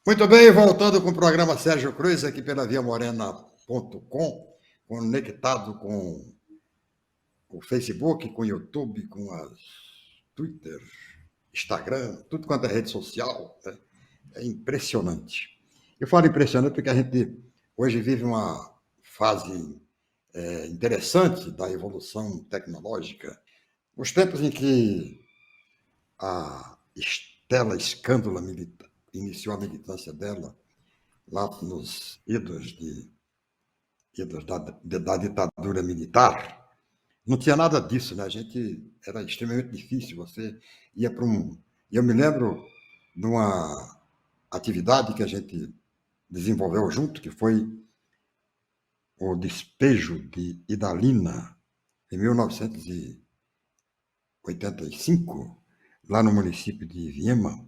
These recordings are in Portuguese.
Muito bem, voltando com o programa Sérgio Cruz, aqui pela viamorena.com, conectado com o Facebook, com o YouTube, com as Twitter, Instagram, tudo quanto é rede social. Né? É impressionante. Eu falo impressionante porque a gente hoje vive uma fase interessante da evolução tecnológica. Os tempos em que a Stella Escândola iniciou a militância dela, lá nos idos da ditadura militar, não tinha nada disso, né? A gente era extremamente difícil. Você ia para um. Eu me lembro de uma atividade que a gente desenvolveu junto, que foi o despejo de Idalina, em 1985, lá no município de Viema,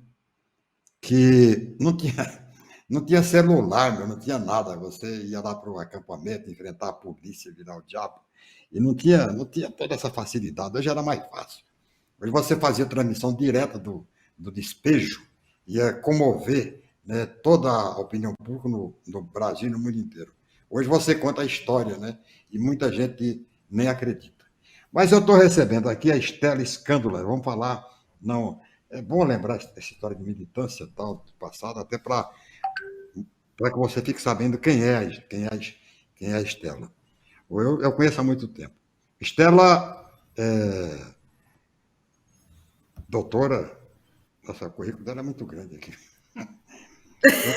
que não tinha celular, não tinha nada. Você ia lá para o acampamento, enfrentar a polícia, virar o diabo. E não tinha toda essa facilidade. Hoje era mais fácil. Hoje você fazia transmissão direta do despejo, ia comover, né, toda a opinião pública no Brasil e no mundo inteiro. Hoje você conta a história, né, e muita gente nem acredita. Mas eu estou recebendo aqui a Stella Escândola. Vamos falar. Não, é bom lembrar essa história de militância tal, do passado, até para que você fique sabendo quem é a Stella. Eu conheço há muito tempo. Stella é doutora. Nossa, o currículo dela é muito grande aqui. É um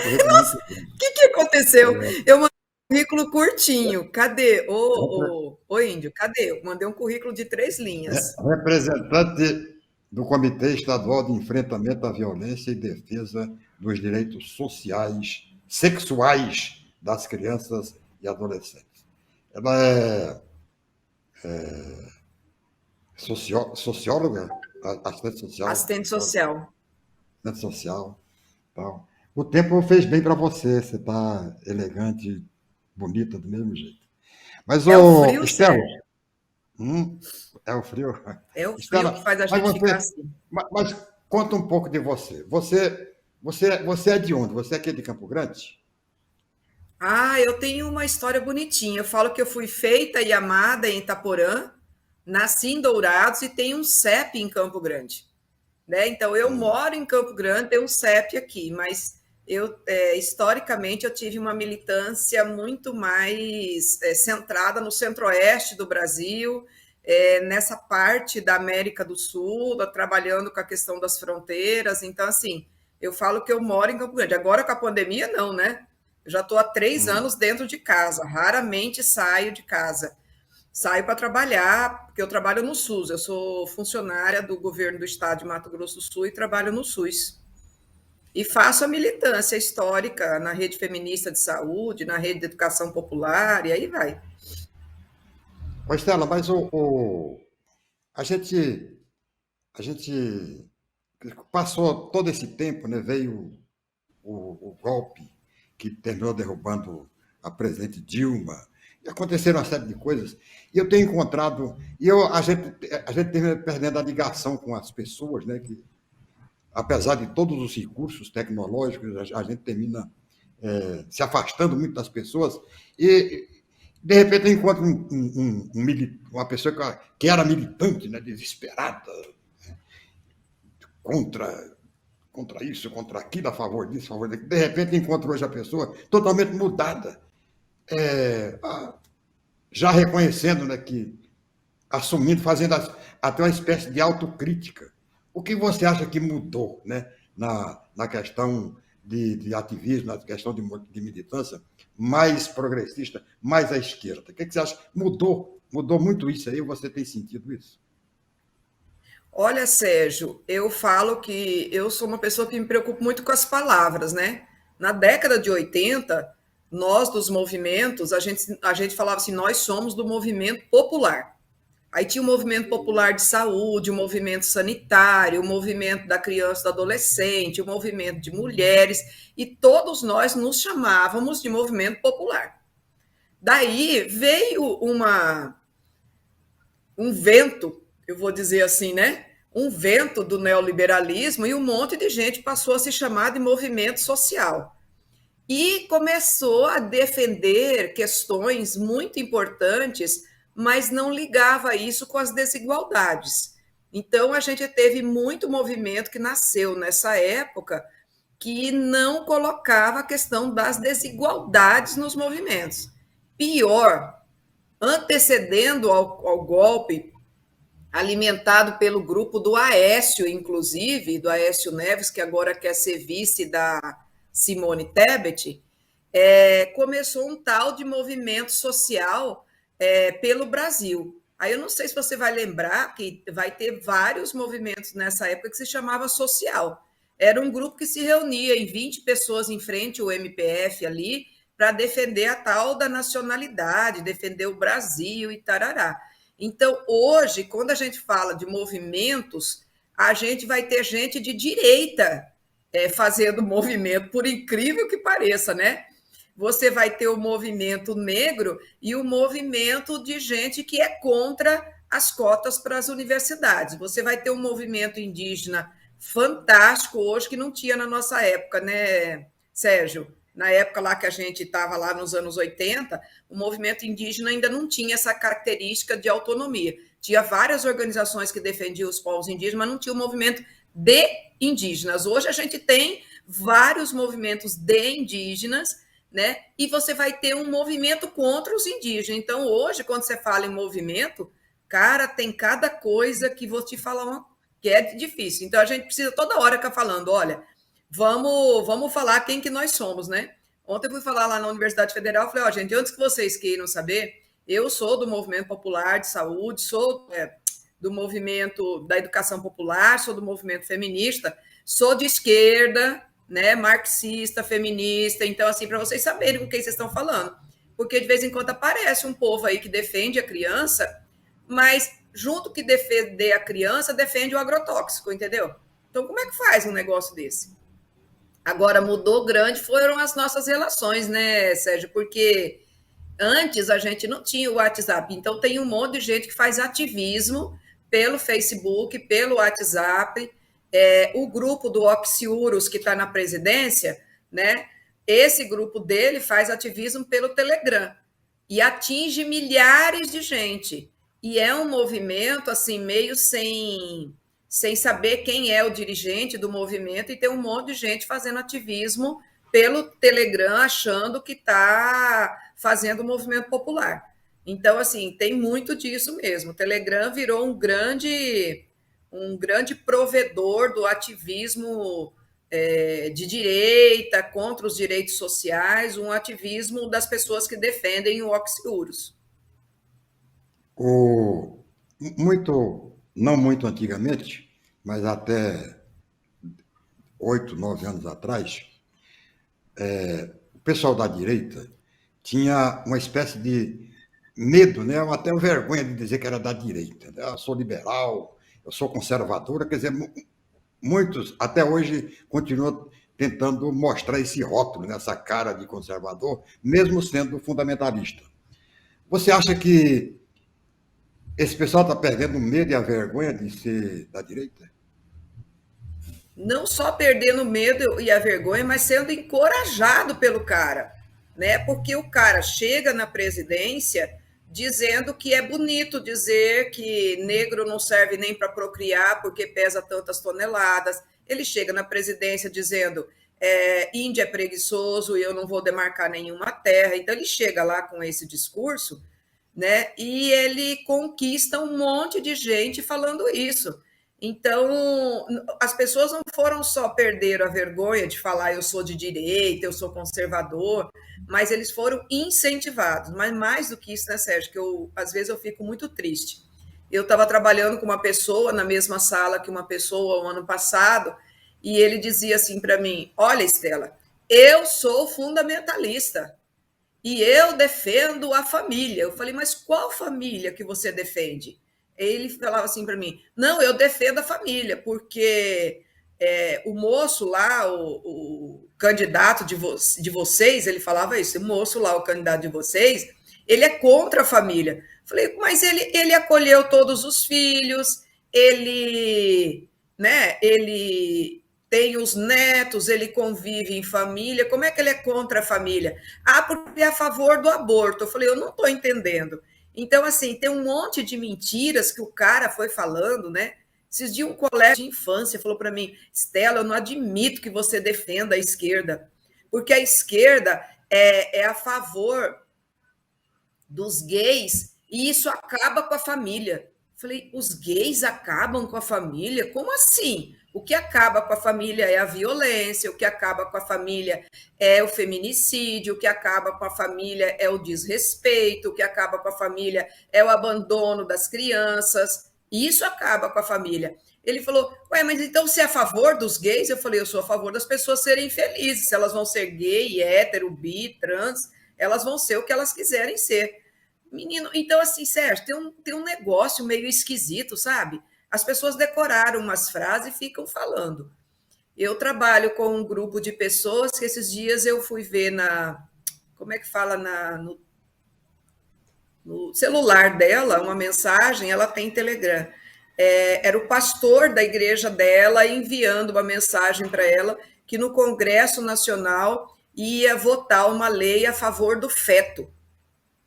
currículo Nossa, muito grande. o que aconteceu? Eu mandei um currículo curtinho. Cadê? Ô, Índio, cadê? Eu mandei um currículo de 3 linhas. Representante do Comitê Estadual de Enfrentamento à Violência e Defesa dos Direitos Sociais, Sexuais das Crianças e Adolescentes. Ela é socióloga, assistente social, Assistente social. assistente social, tal. O tempo fez bem para você. Você está elegante, bonita do mesmo jeito. Mas, É o ô, frio, Estela, Sérgio. hum, é o frio. É o frio que Estela, faz a mas gente ficar você, assim. mas conta um pouco de você. Você é de onde? Você é aqui de Campo Grande? Ah, eu tenho uma história bonitinha. Eu falo que eu fui feita e amada em Itaporã, nasci em Dourados e tenho um CEP em Campo Grande. Né? Então, eu moro em Campo Grande, tenho um CEP aqui, mas historicamente eu tive uma militância muito mais centrada no centro-oeste do Brasil, nessa parte da América do Sul, trabalhando com a questão das fronteiras. Então, assim, eu falo que eu moro em Campo Grande. Agora, com a pandemia, não, né? Eu já estou há 3 anos dentro de casa, raramente saio de casa. Saio para trabalhar, porque eu trabalho no SUS, eu sou funcionária do governo do estado de Mato Grosso do Sul e trabalho no SUS. E faço a militância histórica na rede feminista de saúde, na rede de educação popular, e aí vai. Ô, Estela, mas a gente, a gente passou todo esse tempo, né? Veio o golpe que terminou derrubando a presidente Dilma. E aconteceram uma série de coisas. E eu tenho encontrado. A gente termina perdendo a ligação com as pessoas, né? Que, apesar de todos os recursos tecnológicos, a gente termina se afastando muito das pessoas. E, de repente, eu encontro uma pessoa que era militante, né? Desesperada, contra isso, contra aquilo, a favor disso, a favor daquilo. De repente encontro hoje a pessoa totalmente mudada, já reconhecendo, né, que assumindo, fazendo até uma espécie de autocrítica. O que você acha que mudou, né, na questão de ativismo, na questão de militância, mais progressista, mais à esquerda? O que você acha? Mudou muito isso aí? Você tem sentido isso? Olha, Sérgio, eu falo que eu sou uma pessoa que me preocupa muito com as palavras, né? Na década de 80, nós dos movimentos, a gente falava assim, nós somos do movimento popular. Aí tinha o movimento popular de saúde, o movimento sanitário, o movimento da criança e do adolescente, o movimento de mulheres, e todos nós nos chamávamos de movimento popular. Daí veio um vento, eu vou dizer assim, né? um vento do neoliberalismo e um monte de gente passou a se chamar de movimento social. E começou a defender questões muito importantes, mas não ligava isso com as desigualdades. Então, a gente teve muito movimento que nasceu nessa época que não colocava a questão das desigualdades nos movimentos. Pior, antecedendo ao golpe, alimentado pelo grupo do Aécio, inclusive, do Aécio Neves, que agora quer ser vice da Simone Tebet, começou um tal de movimento social pelo Brasil. Aí eu não sei se você vai lembrar que vai ter vários movimentos nessa época que se chamava social. Era um grupo que se reunia em 20 pessoas em frente ao MPF ali para defender a tal da nacionalidade, defender o Brasil e tarará. Então, hoje, quando a gente fala de movimentos, a gente vai ter gente de direita fazendo movimento, por incrível que pareça, né? Você vai ter o movimento negro e o movimento de gente que é contra as cotas para as universidades. Você vai ter um movimento indígena fantástico hoje que não tinha na nossa época, né, Sérgio? Na época lá que a gente estava lá nos anos 80, o movimento indígena ainda não tinha essa característica de autonomia. Tinha várias organizações que defendiam os povos indígenas, mas não tinha o movimento de indígenas. Hoje a gente tem vários movimentos de indígenas, né? E você vai ter um movimento contra os indígenas. Então, hoje, quando você fala em movimento, cara, tem cada coisa que vou te falar que é difícil. Então, a gente precisa toda hora ficar falando, olha, vamos falar quem que nós somos, né? Ontem eu fui falar lá na Universidade Federal, falei, ó, gente, antes que vocês queiram saber, eu sou do Movimento Popular de Saúde, sou do movimento da educação popular, sou do movimento feminista, sou de esquerda, né, marxista, feminista, então, assim, para vocês saberem com quem vocês estão falando, porque de vez em quando aparece um povo aí que defende a criança, mas junto que defender a criança, defende o agrotóxico, entendeu? Então, como é que faz um negócio desse? Agora, mudou grande foram as nossas relações, né, Sérgio? Porque antes a gente não tinha o WhatsApp, então tem um monte de gente que faz ativismo pelo Facebook, pelo WhatsApp, o grupo do Oxiurus, que está na presidência, né? Esse grupo dele faz ativismo pelo Telegram e atinge milhares de gente. E é um movimento assim meio sem saber quem é o dirigente do movimento, e tem um monte de gente fazendo ativismo pelo Telegram, achando que está fazendo o movimento popular. Então, assim, tem muito disso mesmo. O Telegram virou um grande provedor do ativismo de direita, contra os direitos sociais, um ativismo das pessoas que defendem o Oxiurus. Não muito antigamente, mas até 8, 9 anos atrás, o pessoal da direita tinha uma espécie de medo, né? Até vergonha de dizer que era da direita. Eu sou liberal, eu sou conservadora, quer dizer, muitos até hoje continuam tentando mostrar esse rótulo, né? Essa cara de conservador, mesmo sendo fundamentalista. Você acha que esse pessoal está perdendo o medo e a vergonha de ser da direita? Não só perdendo o medo e a vergonha, mas sendo encorajado pelo cara, né? Porque o cara chega na presidência dizendo que é bonito dizer que negro não serve nem para procriar porque pesa tantas toneladas. Ele chega na presidência dizendo índio é preguiçoso e eu não vou demarcar nenhuma terra. Então ele chega lá com esse discurso, né? E ele conquista um monte de gente falando isso. Então, as pessoas não foram só perder a vergonha de falar eu sou de direita, eu sou conservador, mas eles foram incentivados. Mas mais do que isso, né, Sérgio, que às vezes eu fico muito triste. Eu estava trabalhando com uma pessoa na mesma sala que uma pessoa o ano passado, e ele dizia assim para mim, olha, Estela, eu sou fundamentalista, e eu defendo a família. Eu falei, mas qual família que você defende? Ele falava assim para mim, não, eu defendo a família, porque o moço lá, o candidato de vocês, ele falava isso, o moço lá, o candidato de vocês, ele é contra a família. Eu falei, mas ele acolheu todos os filhos, ele, né, ele tem os netos, ele convive em família, como é que ele é contra a família? Ah, porque é a favor do aborto. Eu falei, eu não estou entendendo. Então, assim, tem um monte de mentiras que o cara foi falando, né? Esses dias um colega de infância falou para mim, Stella, eu não admito que você defenda a esquerda, porque a esquerda é a favor dos gays e isso acaba com a família. Falei, os gays acabam com a família? Como assim? O que acaba com a família é a violência, o que acaba com a família é o feminicídio, o que acaba com a família é o desrespeito, o que acaba com a família é o abandono das crianças. Isso acaba com a família. Ele falou, ué, mas então você é a favor dos gays? Eu falei, eu sou a favor das pessoas serem felizes. Se elas vão ser gay, hétero, bi, trans, elas vão ser o que elas quiserem ser. Menino, então assim, Sérgio, tem um negócio meio esquisito, sabe? As pessoas decoraram umas frases e ficam falando. Eu trabalho com um grupo de pessoas que esses dias eu fui ver como é que fala, no celular dela, uma mensagem, ela tem Telegram. Era o pastor da igreja dela enviando uma mensagem para ela que no Congresso Nacional ia votar uma lei a favor do feto.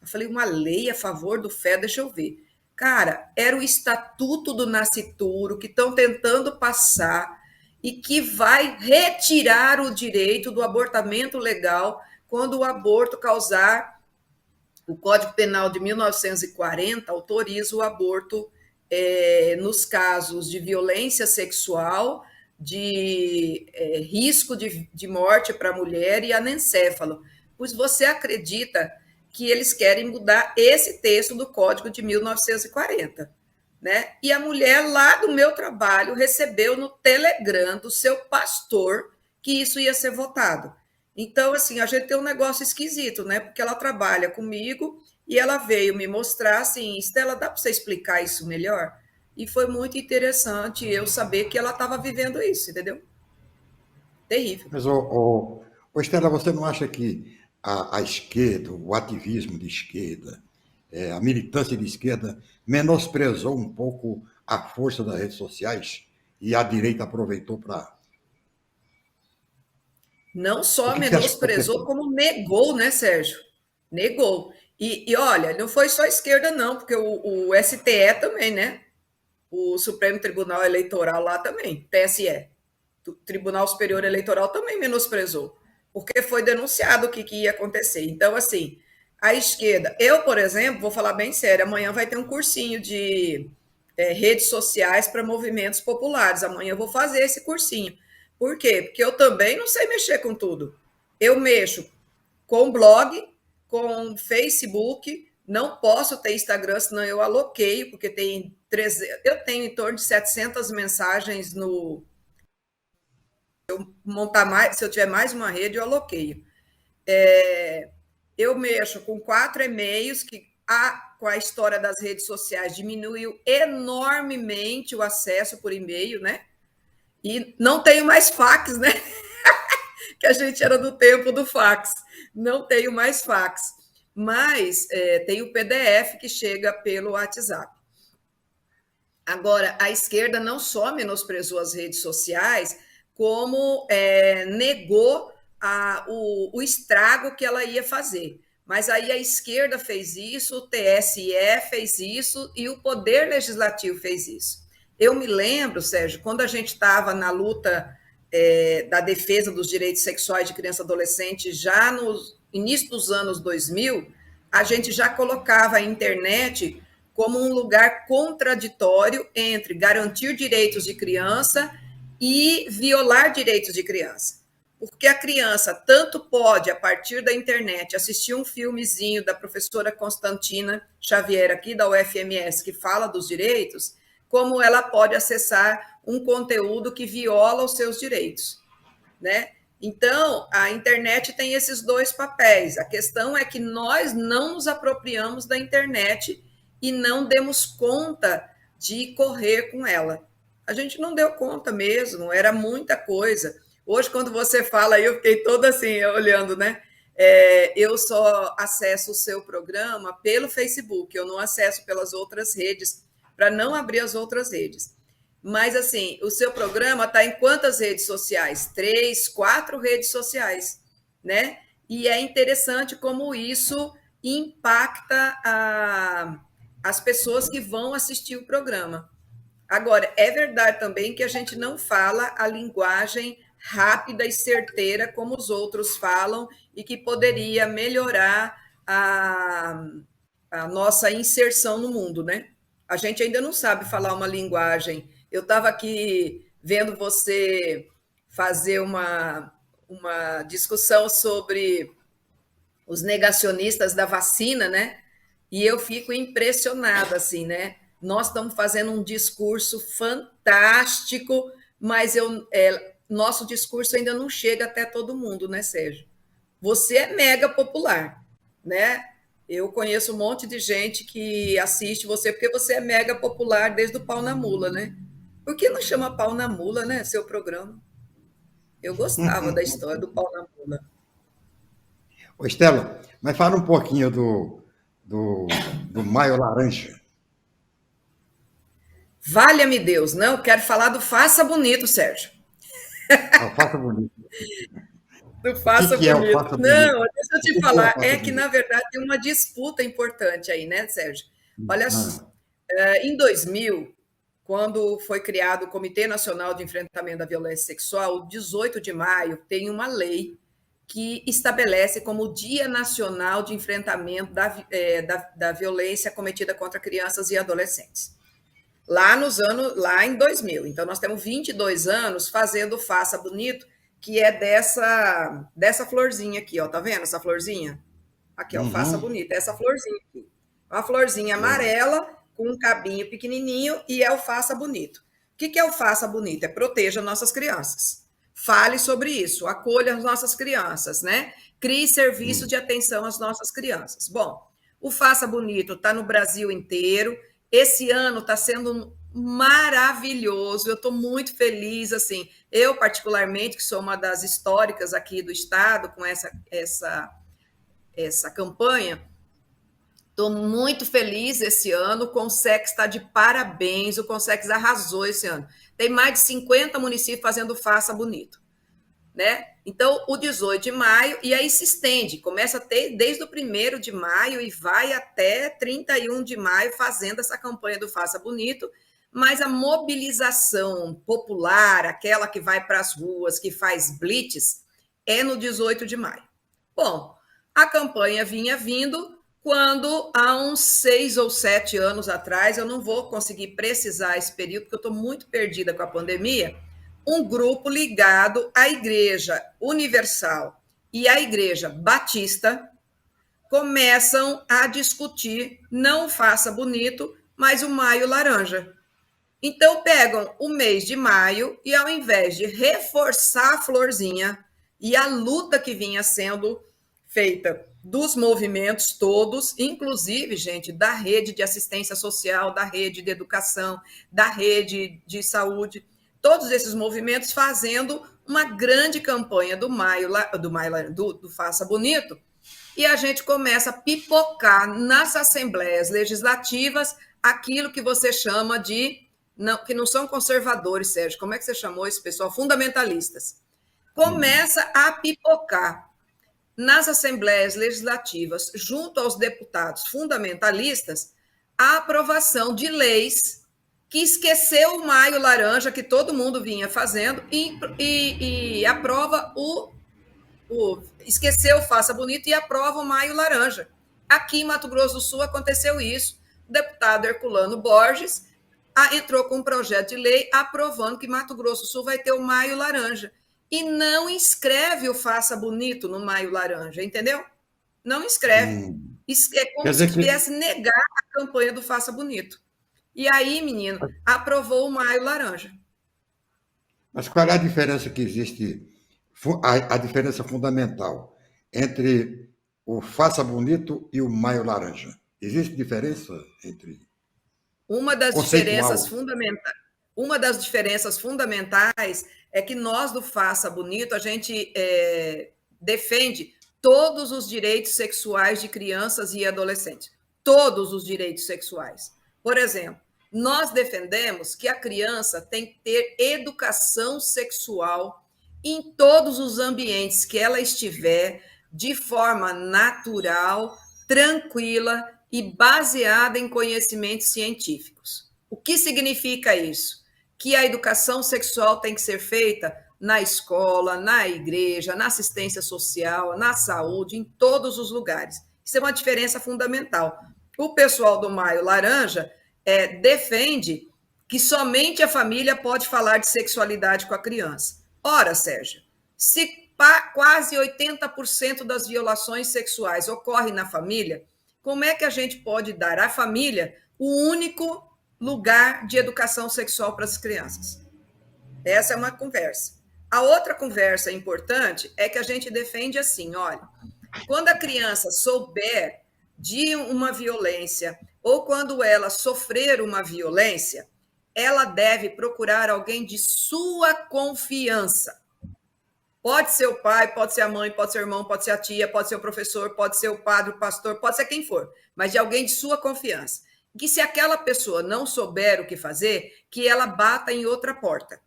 Eu falei, uma lei a favor do feto, deixa eu ver. Cara, era o Estatuto do Nascituro que estão tentando passar e que vai retirar o direito do abortamento legal quando o aborto causar. O Código Penal de 1940 autoriza o aborto nos casos de violência sexual, de risco de morte para a mulher e anencéfalo. Pois você acredita que eles querem mudar esse texto do Código de 1940, né? E a mulher lá do meu trabalho recebeu no Telegram do seu pastor que isso ia ser votado. Então, assim, a gente tem um negócio esquisito, né? Porque ela trabalha comigo e ela veio me mostrar assim, Stella, dá para você explicar isso melhor? E foi muito interessante eu saber que ela estava vivendo isso, entendeu? Terrível. Mas, Estela, você não acha que a esquerda, o ativismo de esquerda, a militância de esquerda menosprezou um pouco a força das redes sociais e a direita aproveitou para... Não O só que você acha que está menosprezou, acontecendo? como negou, né, Sérgio? Negou. E olha, não foi só a esquerda, não, porque o STE também, né? O Supremo Tribunal Eleitoral lá também, TSE, o Tribunal Superior Eleitoral também menosprezou, porque foi denunciado o que ia acontecer. Então, assim, a esquerda, eu, por exemplo, vou falar bem sério, amanhã vai ter um cursinho de redes sociais para movimentos populares. Amanhã eu vou fazer esse cursinho. Por quê? Porque eu também não sei mexer com tudo. Eu mexo com blog, com Facebook, não posso ter Instagram, senão eu aloqueio, porque eu tenho em torno de 700 mensagens no... montar mais, se eu tiver mais uma rede, eu aloqueio. Eu mexo com 4 e-mails que com a história das redes sociais diminuiu enormemente o acesso por e-mail, né? E não tenho mais fax, né? Que a gente era do tempo do fax. Não tenho mais fax. Mas tem o PDF que chega pelo WhatsApp. Agora, a esquerda não só menosprezou as redes sociais, como negou o estrago que ela ia fazer. Mas aí a esquerda fez isso, o TSE fez isso e o Poder Legislativo fez isso. Eu me lembro, Sérgio, quando a gente estava na luta da defesa dos direitos sexuais de criança e adolescente, já no início dos anos 2000, a gente já colocava a internet como um lugar contraditório entre garantir direitos de criança e violar direitos de criança. Porque a criança tanto pode, a partir da internet, assistir um filmezinho da professora Constantina Xavier, aqui da UFMS, que fala dos direitos, como ela pode acessar um conteúdo que viola os seus direitos, né? Então, a internet tem esses dois papéis. A questão é que nós não nos apropriamos da internet e não demos conta de correr com ela. A gente não deu conta mesmo, era muita coisa. Hoje, quando você fala, eu fiquei toda assim, olhando, né? Eu só acesso o seu programa pelo Facebook, eu não acesso pelas outras redes, para não abrir as outras redes. Mas, assim, o seu programa está em quantas redes sociais? 3, 4 redes sociais, né? E é interessante como isso impacta as pessoas que vão assistir o programa. Agora, é verdade também que a gente não fala a linguagem rápida e certeira como os outros falam e que poderia melhorar a nossa inserção no mundo, né? A gente ainda não sabe falar uma linguagem. Eu estava aqui vendo você fazer uma discussão sobre os negacionistas da vacina, né? E eu fico impressionada, assim, né? Nós estamos fazendo um discurso fantástico, mas nosso discurso ainda não chega até todo mundo, né, Sérgio? Você é mega popular, né? Eu conheço um monte de gente que assiste você porque você é mega popular desde o Pau na Mula, né? Por que não chama Pau na Mula, né, seu programa? Eu gostava da história do Pau na Mula. Ô, Estela, mas fala um pouquinho do Maio Laranja. Valha-me Deus, não, quero falar do Faça Bonito, Sérgio. Faça bonito. Do Faça Que é o Bonito. Faça Bonito? Não, deixa eu te falar, É é que, na verdade, tem uma disputa importante aí, né, Sérgio? Olha só, Ah, em 2000, quando foi criado o Comitê Nacional de Enfrentamento da Violência Sexual, o 18 de maio, tem uma lei que estabelece como o Dia Nacional de Enfrentamento da Violência cometida contra crianças e adolescentes. Lá em 2000. Então, nós temos 22 anos fazendo o Faça Bonito, que é dessa florzinha aqui, ó. Tá vendo essa florzinha? Aqui, ó, Faça Bonito. É essa florzinha aqui. Uma florzinha amarela com um cabinho pequenininho e é o Faça Bonito. O que é o Faça Bonito? É proteja nossas crianças. Fale sobre isso, acolha as nossas crianças, né? Crie serviço de atenção às nossas crianças. Bom, o Faça Bonito está no Brasil inteiro. Esse ano está sendo maravilhoso. Eu estou muito feliz, assim. Eu, particularmente, que sou uma das históricas aqui do estado com essa campanha, estou muito feliz esse ano. O Consex está de parabéns. O Consex arrasou esse ano. Tem mais de 50 municípios fazendo Faça Bonito, né? Então, o 18 de maio, e aí se estende, começa a ter desde o 1º de maio e vai até 31 de maio fazendo essa campanha do Faça Bonito, mas a mobilização popular, aquela que vai para as ruas, que faz blitz, é no 18 de maio. Bom, a campanha vinha vindo quando, há uns 6 ou 7 anos atrás, eu não vou conseguir precisar esse período, porque eu estou muito perdida com a pandemia, um grupo ligado à Igreja Universal e à Igreja Batista começam a discutir não o Faça Bonito, mas o Maio Laranja. Então, pegam o mês de maio e, ao invés de reforçar a florzinha e a luta que vinha sendo feita dos movimentos todos, inclusive, gente, da rede de assistência social, da rede de educação, da rede de saúde, todos esses movimentos fazendo uma grande campanha do Faça Bonito, e a gente começa a pipocar nas assembleias legislativas aquilo que você chama de, que não são conservadores, Sérgio, como é que você chamou esse pessoal? Fundamentalistas. Começa a pipocar nas assembleias legislativas, junto aos deputados fundamentalistas, a aprovação de leis que esqueceu o Maio Laranja, que todo mundo vinha fazendo, e aprova esqueceu o Faça Bonito e aprova o Maio Laranja. Aqui em Mato Grosso do Sul aconteceu isso. O deputado Herculano Borges entrou com um projeto de lei aprovando que Mato Grosso do Sul vai ter o Maio Laranja. E não inscreve o Faça Bonito no Maio Laranja, entendeu? Não inscreve. É como se viesse negar a campanha do Faça Bonito. E aí, menino, aprovou o Maio Laranja. Mas qual é a diferença que existe, a diferença fundamental entre o Faça Bonito e o Maio Laranja? Existe diferença entre... Uma das diferenças fundamentais é que nós do Faça Bonito, a gente defende todos os direitos sexuais de crianças e adolescentes. Todos os direitos sexuais. Por exemplo, Nós defendemos que a criança tem que ter educação sexual em todos os ambientes que ela estiver, de forma natural, tranquila e baseada em conhecimentos científicos. O que significa isso? Que a educação sexual tem que ser feita na escola, na igreja, na assistência social, na saúde, em todos os lugares. Isso é uma diferença fundamental. O pessoal do Maio Laranja defende que somente a família pode falar de sexualidade com a criança. Ora, Sérgio, se quase 80% das violações sexuais ocorrem na família, como é que a gente pode dar à família o único lugar de educação sexual para as crianças? Essa é uma conversa. A outra conversa importante é que a gente defende assim, olha, quando a criança souber de uma violência ou quando ela sofrer uma violência, ela deve procurar alguém de sua confiança. Pode ser o pai, pode ser a mãe, pode ser o irmão, pode ser a tia, pode ser o professor, pode ser o padre, o pastor, pode ser quem for, mas de alguém de sua confiança. Que se aquela pessoa não souber o que fazer, que ela bata em outra porta.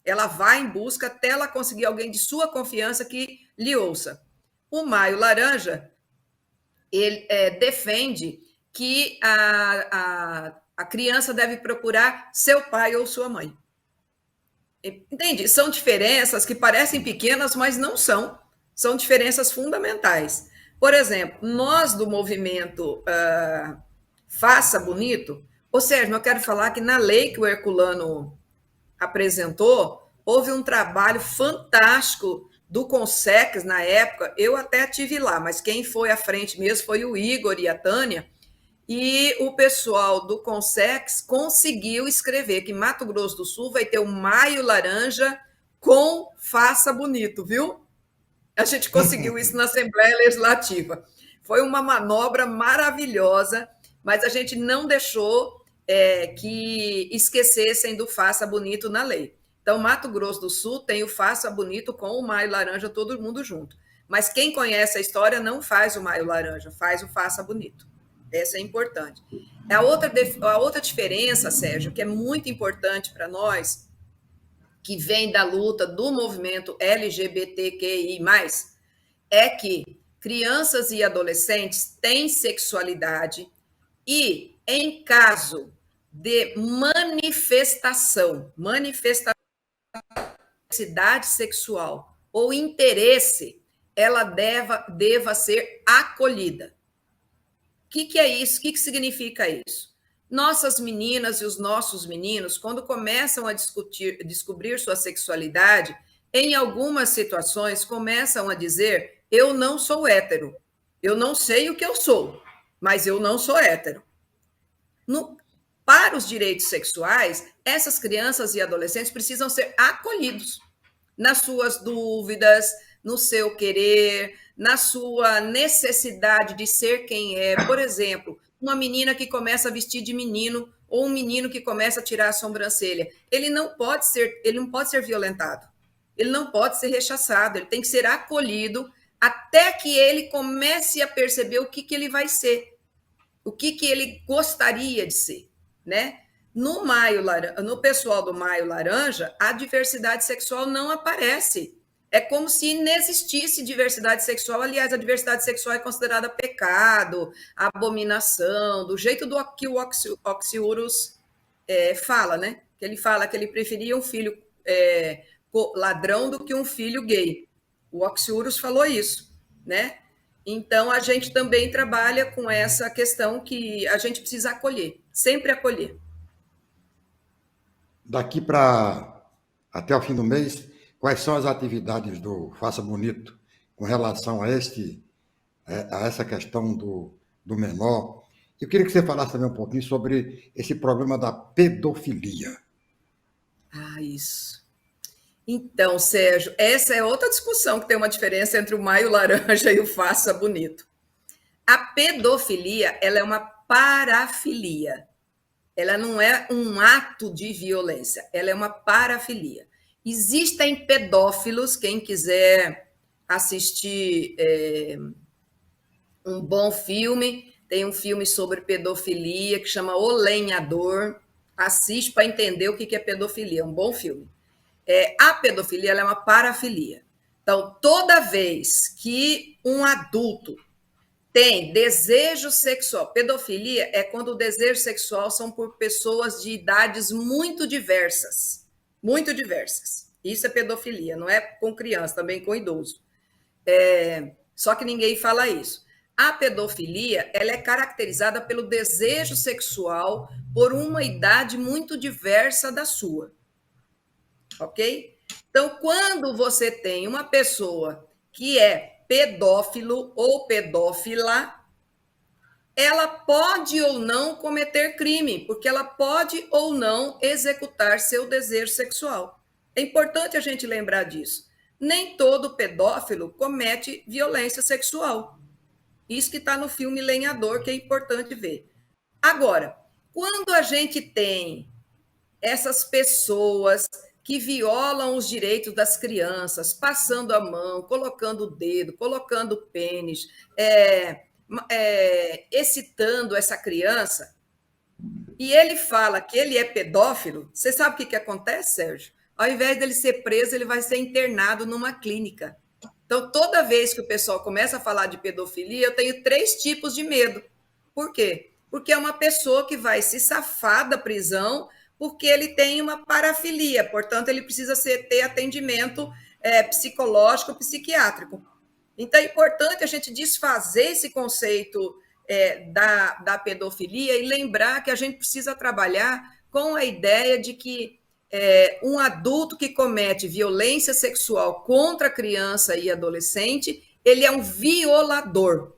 Ela vai em busca até ela conseguir alguém de sua confiança que lhe ouça. O Maio Laranja, ele defende que a criança deve procurar seu pai ou sua mãe. Entende? São diferenças que parecem pequenas, mas não são. São diferenças fundamentais. Por exemplo, nós do movimento Faça Bonito, ou seja, eu quero falar que na lei que o Herculano apresentou, houve um trabalho fantástico do Consex na época. Eu até estive lá, mas quem foi à frente mesmo foi o Igor e a Tânia. E o pessoal do Consex conseguiu escrever que Mato Grosso do Sul vai ter o Maio Laranja com Faça Bonito, viu? A gente conseguiu isso na Assembleia Legislativa. Foi uma manobra maravilhosa, mas a gente não deixou que esquecessem do Faça Bonito na lei. Então, Mato Grosso do Sul tem o Faça Bonito com o Maio Laranja, todo mundo junto. Mas quem conhece a história não faz o Maio Laranja, faz o Faça Bonito. Essa é importante. A outra diferença, Sérgio, que é muito importante para nós, que vem da luta do movimento LGBTQI+, é que crianças e adolescentes têm sexualidade e, em caso de manifestação diversidade sexual ou interesse, ela deva ser acolhida. O que é isso? O que significa isso? Nossas meninas e os nossos meninos, quando começam a descobrir sua sexualidade, em algumas situações começam a dizer: eu não sou hétero, eu não sei o que eu sou, mas eu não sou hétero. Para os direitos sexuais, essas crianças e adolescentes precisam ser acolhidos nas suas dúvidas, no seu querer, na sua necessidade de ser quem é. Por exemplo, uma menina que começa a vestir de menino ou um menino que começa a tirar a sobrancelha. Ele não pode ser violentado, ele não pode ser rechaçado, ele tem que ser acolhido até que ele comece a perceber o que ele vai ser, o que ele gostaria de ser, né? No pessoal do Maio Laranja, a diversidade sexual não aparece. É como se inexistisse diversidade sexual. Aliás, a diversidade sexual é considerada pecado, abominação, do jeito que o Oxiurus fala, né? Que ele fala que ele preferia um filho ladrão do que um filho gay. O Oxiurus falou isso, né? Então, a gente também trabalha com essa questão que a gente precisa acolher, sempre acolher. Daqui para até o fim do mês, quais são as atividades do Faça Bonito com relação a essa questão do menor? Eu queria que você falasse também um pouquinho sobre esse problema da pedofilia. Isso. Então, Sérgio, essa é outra discussão que tem uma diferença entre o Maio Laranja e o Faça Bonito. A pedofilia, ela é uma parafilia. Ela não é um ato de violência, ela é uma parafilia. Existem pedófilos, quem quiser assistir um bom filme, tem um filme sobre pedofilia que chama O Lenhador. Assiste para entender o que é pedofilia. É um bom filme. A pedofilia ela é uma parafilia. Então, toda vez que um adulto tem desejo sexual, pedofilia é quando o desejo sexual são por pessoas de idades muito diversas. Muito diversas. Isso é pedofilia, não é com criança, também com idoso. Só que ninguém fala isso. A pedofilia ela é caracterizada pelo desejo sexual por uma idade muito diversa da sua. Ok? Então, quando você tem uma pessoa que é pedófilo ou pedófila, ela pode ou não cometer crime, porque ela pode ou não executar seu desejo sexual. É importante a gente lembrar disso. Nem todo pedófilo comete violência sexual. Isso que está no filme Lenhador, que é importante ver. Agora, quando a gente tem essas pessoas que violam os direitos das crianças, passando a mão, colocando o dedo, colocando o pênis, excitando essa criança, e ele fala que ele é pedófilo, você sabe o que acontece, Sérgio? Ao invés dele ser preso, ele vai ser internado numa clínica. Então, toda vez que o pessoal começa a falar de pedofilia, eu tenho 3 tipos de medo. Por quê? Porque é uma pessoa que vai se safar da prisão porque ele tem uma parafilia, portanto, ele precisa ter atendimento psicológico, psiquiátrico. Então, é importante a gente desfazer esse conceito da pedofilia e lembrar que a gente precisa trabalhar com a ideia de que um adulto que comete violência sexual contra criança e adolescente, ele é um violador.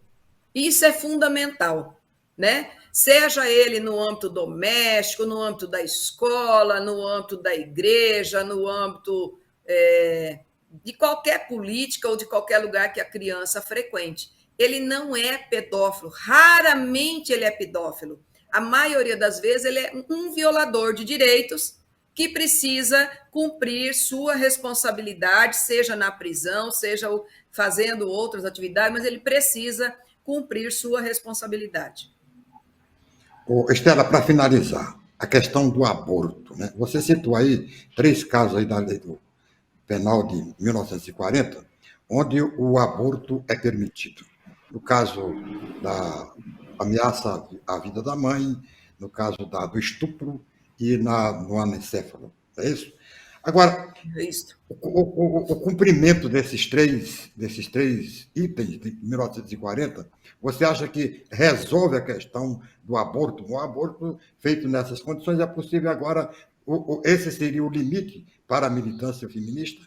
Isso é fundamental, né? Seja ele no âmbito doméstico, no âmbito da escola, no âmbito da igreja, no âmbito de qualquer política ou de qualquer lugar que a criança frequente. Ele não é pedófilo, raramente ele é pedófilo. A maioria das vezes ele é um violador de direitos que precisa cumprir sua responsabilidade, seja na prisão, seja fazendo outras atividades, mas ele precisa cumprir sua responsabilidade. Estela, para finalizar, a questão do aborto, né? Você citou aí 3 casos aí da lei do penal de 1940, onde o aborto é permitido. No caso da ameaça à vida da mãe, no caso do estupro e no anencefalo. É isso? Agora, Isso. o cumprimento desses três itens de 1940, você acha que resolve a questão do aborto? Um aborto feito nessas condições é possível agora? Esse seria o limite para a militância feminista?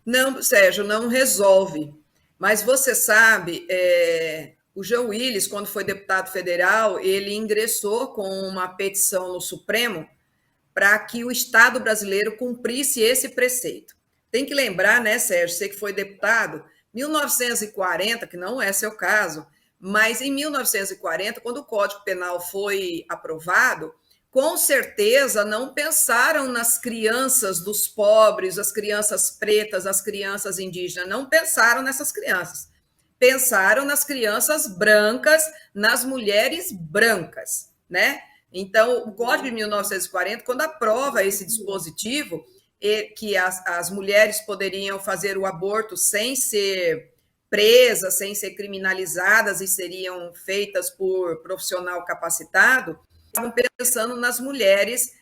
Não, Sérgio, não resolve. Mas você sabe, o João Willis, quando foi deputado federal, ele ingressou com uma petição no Supremo para que o Estado brasileiro cumprisse esse preceito. Tem que lembrar, né, Sérgio, você que foi deputado, 1940, que não é seu caso, mas em 1940, quando o Código Penal foi aprovado, com certeza não pensaram nas crianças dos pobres, as crianças pretas, as crianças indígenas, não pensaram nessas crianças. Pensaram nas crianças brancas, nas mulheres brancas, né? Então, o Código de 1940, quando aprova esse dispositivo, que as mulheres poderiam fazer o aborto sem ser presas, sem ser criminalizadas e seriam feitas por profissional capacitado, estavam pensando nas mulheres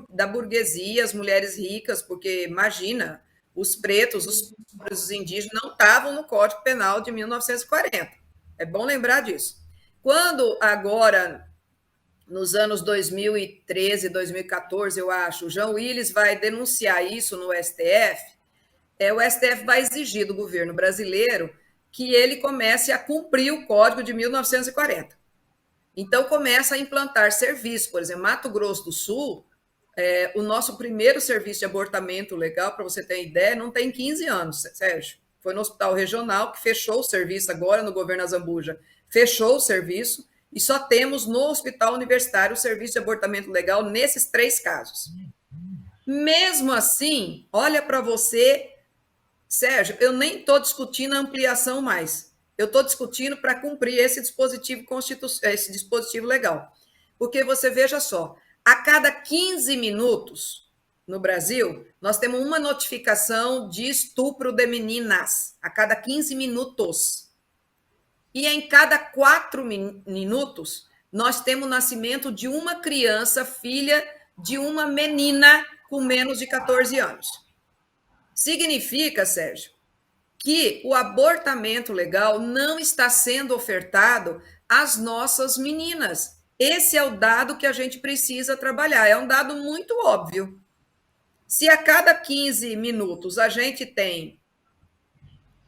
da burguesia, as mulheres ricas, porque, imagina, os pretos, os pobres, os indígenas não estavam no Código Penal de 1940. É bom lembrar disso. Quando agora, nos anos 2013, 2014, eu acho, o João Willis vai denunciar isso no STF, o STF vai exigir do governo brasileiro que ele comece a cumprir o Código de 1940. Então, começa a implantar serviços. Por exemplo, Mato Grosso do Sul, o nosso primeiro serviço de abortamento legal, para você ter ideia, não tem 15 anos, Sérgio. Foi no Hospital Regional, que fechou o serviço agora, no governo Azambuja, fechou o serviço, e só temos no Hospital Universitário o serviço de abortamento legal nesses 3 casos. Mesmo assim, olha para você, Sérgio, eu nem estou discutindo a ampliação mais. Eu estou discutindo para cumprir esse dispositivo legal. Porque você veja só, a cada 15 minutos no Brasil, nós temos uma notificação de estupro de meninas, a cada 15 minutos. E em cada 4 minutos, nós temos o nascimento de uma criança, filha de uma menina com menos de 14 anos. Significa, Sérgio, que o abortamento legal não está sendo ofertado às nossas meninas. Esse é o dado que a gente precisa trabalhar. É um dado muito óbvio. Se a cada 15 minutos a gente tem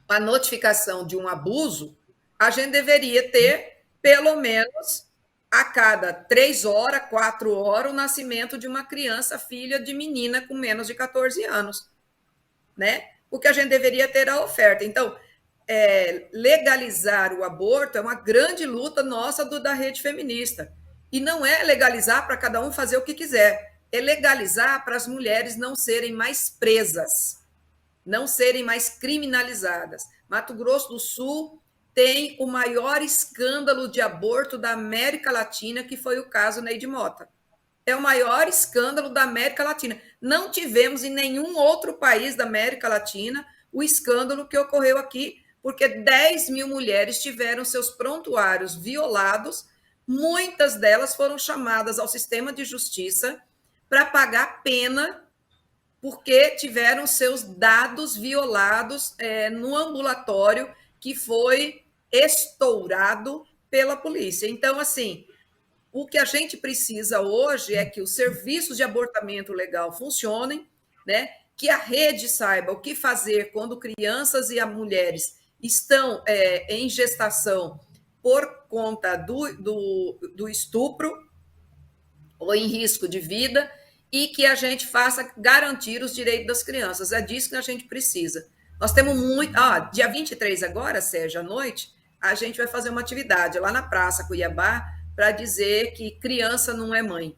a notificação de um abuso, a gente deveria ter, pelo menos, a cada 3 horas, 4 horas, o nascimento de uma criança, filha de menina com menos de 14 anos, né? O que a gente deveria ter a oferta. Então, legalizar o aborto é uma grande luta nossa da rede feminista. E não é legalizar para cada um fazer o que quiser, é legalizar para as mulheres não serem mais presas, não serem mais criminalizadas. Mato Grosso do Sul tem o maior escândalo de aborto da América Latina, que foi o caso Neide Mota. É o maior escândalo da América Latina. Não tivemos em nenhum outro país da América Latina o escândalo que ocorreu aqui, porque 10 mil mulheres tiveram seus prontuários violados, muitas delas foram chamadas ao sistema de justiça para pagar pena porque tiveram seus dados violados no ambulatório que foi estourado pela polícia. Então, assim, o que a gente precisa hoje é que os serviços de abortamento legal funcionem, né? Que a rede saiba o que fazer quando crianças e mulheres estão em gestação por conta do estupro ou em risco de vida, e que a gente faça garantir os direitos das crianças. É disso que a gente precisa. Nós temos muito... dia 23 agora, Sérgio, à noite, a gente vai fazer uma atividade lá na Praça Cuiabá para dizer que criança não é mãe.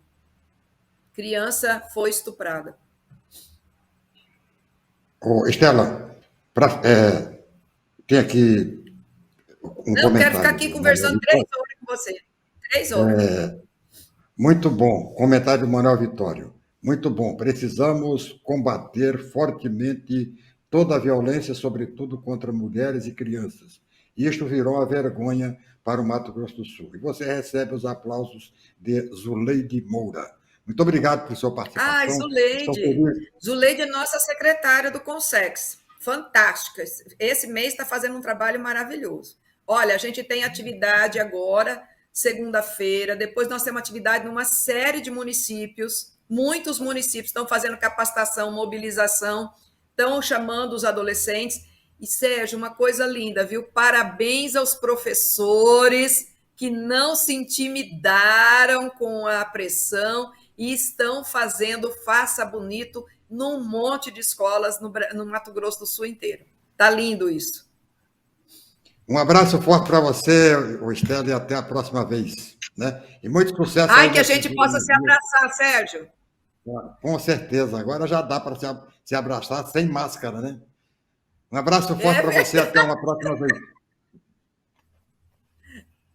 Criança foi estuprada. Estela, tem aqui um não, comentário. Quero ficar aqui conversando 3 horas com você. 3 horas. Muito bom. Comentário do Manuel Vitório. Muito bom. Precisamos combater fortemente toda a violência, sobretudo contra mulheres e crianças. Isto virou uma vergonha para o Mato Grosso do Sul. E você recebe os aplausos de Zuleide Moura. Muito obrigado por sua participação. Zuleide. Zuleide é nossa secretária do Consex. Fantástica. Esse mês está fazendo um trabalho maravilhoso. Olha, a gente tem atividade agora, segunda-feira, depois nós temos atividade numa série de municípios, muitos municípios estão fazendo capacitação, mobilização, estão chamando os adolescentes. E, Sérgio, uma coisa linda, viu? Parabéns aos professores que não se intimidaram com a pressão e estão fazendo Faça Bonito num monte de escolas no Mato Grosso do Sul inteiro. Tá lindo isso. Um abraço forte para você, Estela, e até a próxima vez. Né? E muito sucesso. Que a gente possa se abraçar, Sérgio. Com certeza. Agora já dá para se abraçar sem máscara, né? Um abraço forte para você, até uma próxima vez.